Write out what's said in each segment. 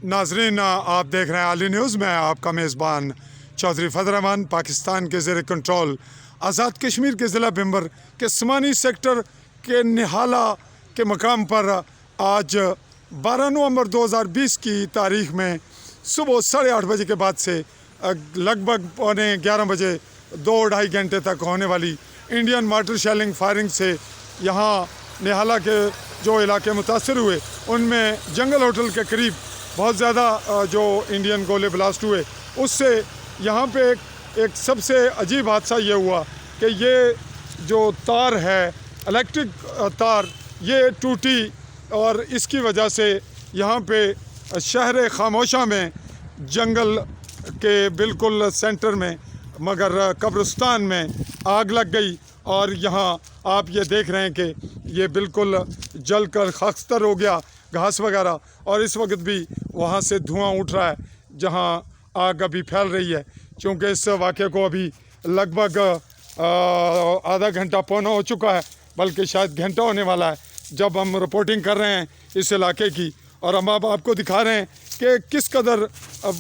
नाजरीन, आप देख रहे हैं आली न्यूज़ में। आपका मेज़बान चौधरी फजल रहमान। पाकिस्तान के ज़ेर कंट्रोल आज़ाद कश्मीर के ज़िला भिम्बर के समानी सेक्टर के निहाला के मकाम पर आज 12 नवंबर 2020 की तारीख में सुबह 8:30 बजे के बाद से लगभग 11:15 बजे 2-2.5 घंटे तक होने वाली इंडियन मार्टर शेलिंग फायरिंग से यहाँ निहाला के जो इलाके मुतासर हुए उनमें जंगल होटल के करीब बहुत ज़्यादा जो इंडियन गोले ब्लास्ट हुए। उससे यहाँ पे एक सबसे अजीब हादसा ये हुआ कि ये जो तार है, इलेक्ट्रिक तार, ये टूटी और इसकी वजह से यहाँ पे शहर खामोशा में जंगल के बिल्कुल सेंटर में मगर कब्रिस्तान में आग लग गई। और यहाँ आप ये देख रहे हैं कि ये बिल्कुल जल कर खाकस्तर हो गया घास वगैरह, और इस वक्त भी वहाँ से धुआं उठ रहा है जहाँ आग अभी फैल रही है। क्योंकि इस वाक़े को अभी लगभग आधा घंटा पौना हो चुका है, बल्कि शायद घंटा होने वाला है जब हम रिपोर्टिंग कर रहे हैं इस इलाके की। और हम आपको दिखा रहे हैं कि किस कदर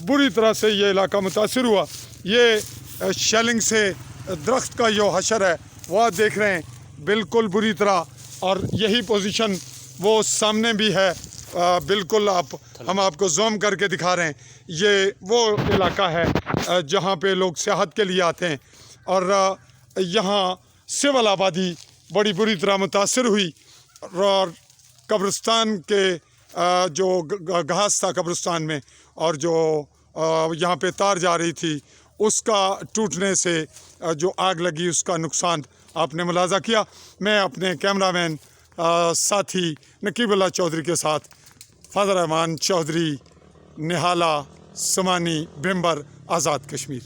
बुरी तरह से ये इलाका मुतासिर हुआ। ये शेलिंग से दरख्त का जो हशर है वह देख रहे हैं बिल्कुल बुरी तरह, और यही पोजीशन वो सामने भी है बिल्कुल। हम आपको जूम करके दिखा रहे हैं। ये वो इलाका है जहाँ पे लोग सियाहत के लिए आते हैं, और यहाँ सिविल आबादी बड़ी बुरी तरह मुतासर हुई। और कब्रिस्तान के जो घास था कब्रिस्तान में, और जो यहाँ पे तार जा रही थी, उसका टूटने से जो आग लगी उसका नुकसान आपने मुलाजा किया। मैं अपने कैमरामैन साथी नकीबुल्लाह चौधरी के साथ फजल रहमान चौधरी, निहाला, समानी, भिम्बर, आज़ाद कश्मीर।